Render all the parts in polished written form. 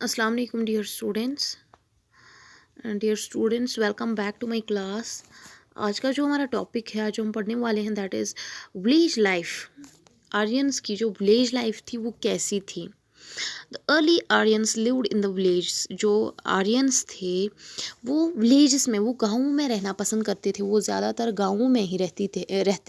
अस्सलाम वालेकुम dear students, welcome back to my class. आज का जो हमारा टॉपिक है, आज जो हम पढ़ने वाले हैं, that is village life. Aryans की जो विलेज लाइफ थी वो कैसी थी। The early Aryans lived in the village. जो आर्यंस थे वो विलेजेस में, वो गाँवों में रहना पसंद करते थे। वो ज़्यादातर गाँवों में ही रहते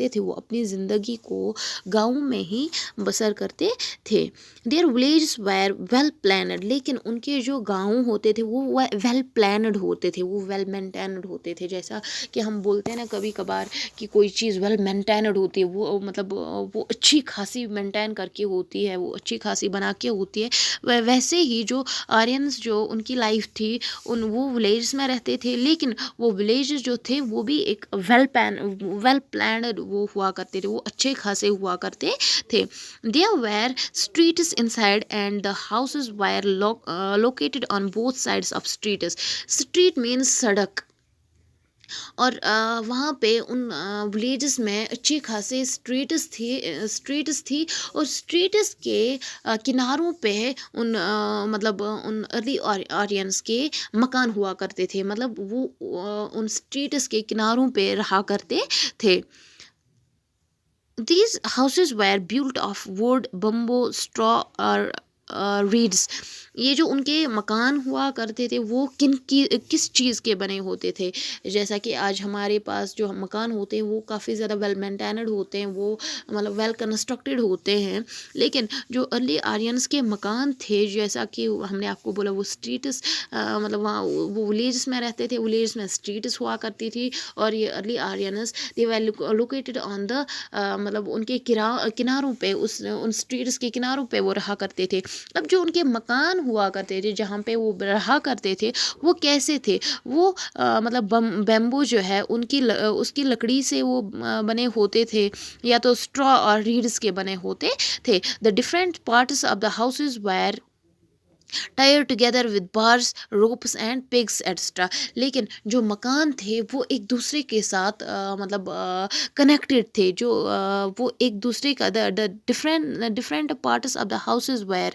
थे। वो अपनी ज़िंदगी को गाँव में ही बसर करते थे। Their village were well planned. लेकिन उनके जो गाँव होते थे वो वेल प्लानड होते थे, वो वेल मेंटेन्ड होते थे। जैसा कि हम बोलते हैं ना कभी कभार कि कोई चीज़ वेल मेंटेन्ड होती है, वो मतलब वो अच्छी खासी मेंटेन करके होती है, वो अच्छी खासी बना के होती है। वैसे ही जो आर्यंस जो उनकी लाइफ थी, वो विलेज में रहते थे, लेकिन वो विलेज जो थे वो भी एक वेल प्लान्ड वो हुआ करते थे, वो अच्छे खासे हुआ करते थे। There were streets inside and the houses were located on both sides of streets. Street means सड़क। और वहाँ पे उन विलेजेस में अच्छी खासे स्ट्रीट्स थी। और स्ट्रीट्स के किनारों पे मतलब उन अर्ली आर्यंस के मकान हुआ करते थे। मतलब वो उन स्ट्रीट्स के किनारों पे रहा करते थे। These houses were built of wood, bamboo, straw or reeds. ये जो उनके मकान हुआ करते थे वो किस चीज़ के बने होते थे। जैसा कि आज हमारे पास जो मकान होते हैं वो काफ़ी ज़्यादा वेल मेंटेन्ड होते हैं, वो मतलब वेल कंस्ट्रक्टेड होते हैं। लेकिन जो अर्ली आर्यंस के मकान थे, जैसा कि हमने आपको बोला, वो स्ट्रीट्स मतलब वहाँ वो विलेज में रहते थे, विलेज में स्ट्रीट्स हुआ करती थी। और ये early Aryans they were located on the मतलब उनके किनारों पे, उन स्ट्रीट्स के किनारों पे वो रहा करते थे। अब जो उनके मकान हुआ करते थे जहाँ पे वो रहा करते थे वो कैसे थे। वो मतलब बेम्बू जो है उसकी लकड़ी से वो बने होते थे, या तो स्ट्रॉ और रीड्स के बने होते थे। The different parts of the houses were tied together with bars, ropes and pegs extra. लेकिन जो मकान थे वो एक दूसरे के साथ मतलब कनेक्टेड थे। जो वो एक दूसरे का the different parts of the houses were,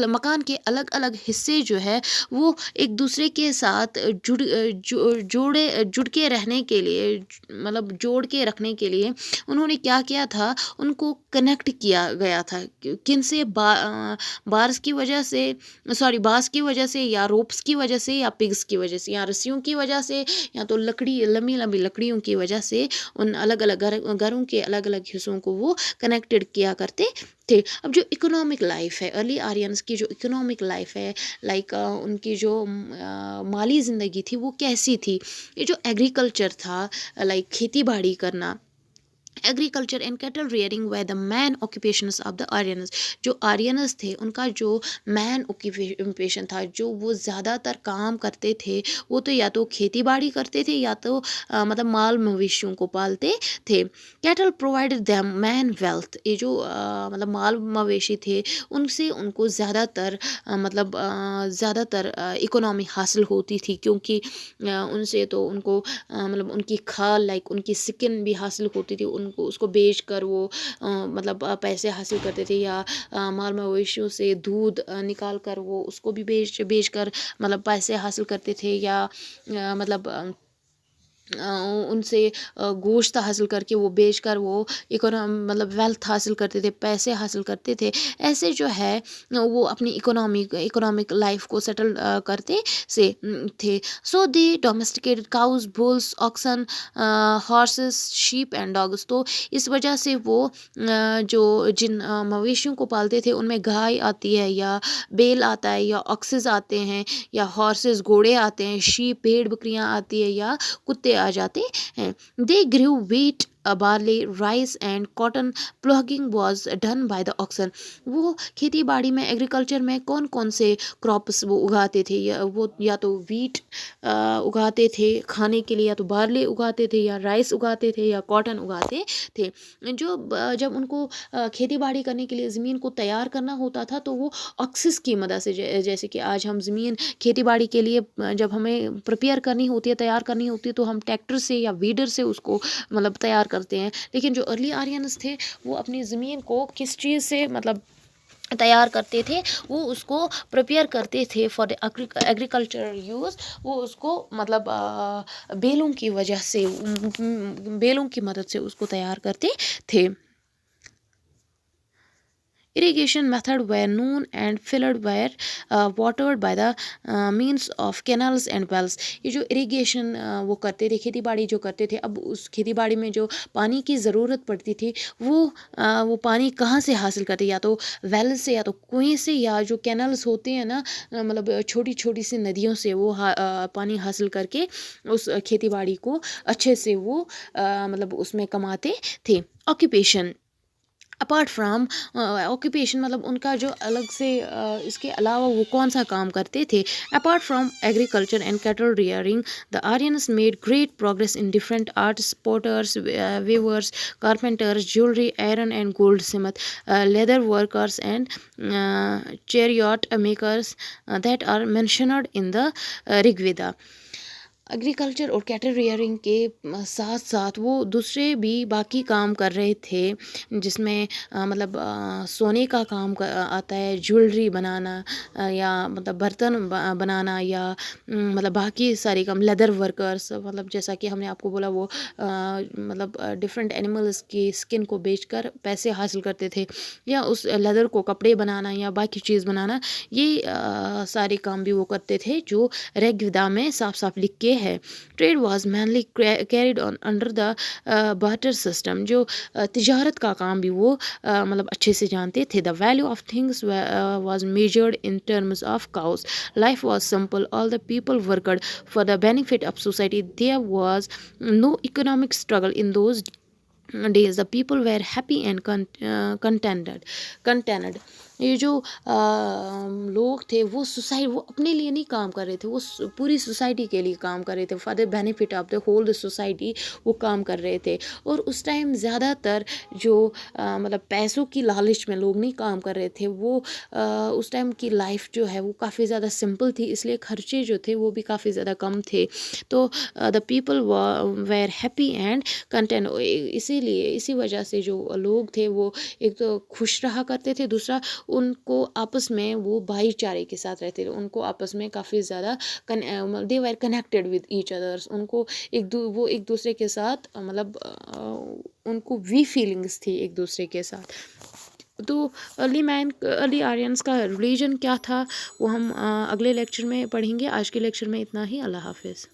मकान के अलग अलग हिस्से जो है वो एक दूसरे के साथ जुड़ के रहने के लिए, मतलब जोड़ के रखने के लिए उन्होंने क्या किया था, उनको कनेक्ट किया गया था। किन से बार्स की वजह से, सॉरी बांस की वजह से, या रोप्स की वजह से, या पिग्स की वजह से, या रस्सियों की वजह से, या तो लंबी लंबी लकड़ियों की वजह से उन अलग अलग घरों के अलग अलग हिस्सों को वो कनेक्टेड किया करते थे। अब जो इकोनॉमिक लाइफ है, अर्ली आर्यंस की जो इकोनॉमिक लाइफ है, लाइक उनकी जो माली ज़िंदगी थी वो कैसी थी। ये जो एग्रीकल्चर था, लाइक खेती बाड़ी करना, agriculture and cattle rearing were the main occupations of the Aryans. जो आर्यनस थे उनका जो मैन ऑक्यूपेशन था, जो वो ज़्यादातर काम करते थे, वो तो या तो खेती बाड़ी करते थे, या तो मतलब माल मवेशियों को पालते थे। Cattle provided them man wealth. ये जो मतलब माल मवेशी थे उनसे उनको ज़्यादातर मतलब ज़्यादातर इकोनॉमी हासिल होती थी, क्योंकि उनसे तो उनको मतलब उनकी खाल, लाइक उनकी स्किन भी हासिल होती थी। उनको उसको बेच कर वो मतलब पैसे हासिल करते थे, या माल मवेशियों से दूध निकाल कर वो उसको भी बेच कर मतलब पैसे हासिल करते थे, या मतलब उनसे गोश्त हासिल करके वो बेचकर वो मतलब वेल्थ हासिल करते थे, पैसे हासिल करते थे। ऐसे जो है वो अपनी इकोनॉमिक लाइफ को सेटल करते थे। So they domesticated cows, bulls, oxen, horses, sheep and dogs. तो इस वजह से वो जो जिन मवेशियों को पालते थे उनमें गाय आती है, या बेल आता है, या ऑक्सेस आते हैं, या हॉर्सेस घोड़े आते हैं, शीप भेड़ बकरियां आती है, या कुत्ते आ जाते हैं। They grew wheat, barley, rice and cotton. Ploughing was done by the oxen. वो खेती बाड़ी में, एग्रीकल्चर में कौन कौन से क्रॉप्स वो उगाते थे, या तो वीट उगाते थे खाने के लिए, या तो बार्ले उगाते थे, या राइस उगाते थे, या कॉटन उगाते थे। जब उनको खेती बाड़ी करने के लिए ज़मीन को तैयार करना होता था तो वो ऑक्सिस की मदद से, जैसे कि आज हम ज़मीन खेती बाड़ी के लिए जब हमें प्रिपेयर करनी होती है, तैयार करनी होती है, तो हम ट्रैक्टर से या वीडर से उसको मतलब तैयार करते हैं। लेकिन जो अर्ली आर्यंस थे वो अपनी ज़मीन को किस चीज़ से मतलब تیار کرتے تھے، وہ اس کو پریپیئر کرتے تھے فار ایگریکلچر یوز. وہ اس کو مطلب بیلوں کی وجہ سے، بیلوں کی مدد سے اس کو تیار کرتے تھے. Irrigation method were known and filled were watered by the means of canals and wells. یہ جو irrigation وہ کرتے تھے، کھیتی باڑی جو کرتے تھے، اب اس کھیتی باڑی میں جو پانی کی ضرورت پڑتی تھی وہ پانی کہاں سے حاصل کرتے، یا تو ویل سے، یا تو کنویں سے، یا جو کینلز ہوتے ہیں نا، مطلب چھوٹی چھوٹی سی ندیوں سے وہ پانی حاصل کر کے اس کھیتی باڑی کو اچھے سے وہ مطلب اس میں کماتے تھے. آکوپیشن اپارٹ فرام آکوپیشن مطلب ان کا جو الگ سے اس کے علاوہ وہ کون سا کام کرتے تھے. Apart from agriculture and cattle rearing, the Aryans made great progress in different arts, potters, weavers, carpenters, jewellery, iron and goldsmith, leather workers and chariot makers that are mentioned in the Rig Veda. Agriculture اور Cattell rearing کے ساتھ ساتھ وہ دوسرے بھی باقی کام کر رہے تھے، جس میں مطلب سونے کا کام آتا ہے، جیولری بنانا، یا مطلب برتن بنانا، یا مطلب باقی سارے کام. لیدر ورکرس مطلب جیسا کہ ہم نے آپ کو بولا، وہ مطلب ڈفرینٹ اینیملس کی اسکن کو بیچ کر پیسے حاصل کرتے تھے، یا اس لیدر کو کپڑے بنانا یا باقی چیز بنانا. یہ سارے کام بھی وہ کرتے تھے جو رگ ویدا میں صاف صاف لکھ کے ہے. Trade was mainly carried on under the barter system. جو تجارت کا کام بھی وہ مطلب اچھے سے جانتے تھے. The value of things was measured in terms of cows. Life was simple. All the people worked for the benefit of society. There was no economic struggle in those days. The people were happy and contented. یہ جو لوگ تھے وہ وہ اپنے لیے نہیں کام کر رہے تھے، وہ پوری سوسائٹی کے لیے کام کر رہے تھے. For the benefit of the whole society وہ کام کر رہے تھے. اور اس ٹائم زیادہ تر جو مطلب پیسوں کی لالچ میں لوگ نہیں کام کر رہے تھے. وہ اس ٹائم کی لائف جو ہے وہ کافی زیادہ سمپل تھی، اس لیے خرچے جو تھے وہ بھی کافی زیادہ کم تھے. تو the people were happy and content. اسی وجہ سے جو لوگ تھے وہ ایک تو خوش رہا کرتے تھے، دوسرا ان کو آپس میں وہ بھائی چارے کے ساتھ رہتے تھے. ان کو آپس میں کافی زیادہ دے ویر کنیکٹیڈ ود ایچ ادرس. ان کو وہ ایک دوسرے کے ساتھ مطلب ان کو وی فیلنگس تھی ایک دوسرے کے ساتھ. تو ارلی آرینس کا ریلیجن کیا تھا وہ ہم اگلے لیکچر میں پڑھیں گے. آج کے لیکچر میں اتنا ہی. اللہ حافظ.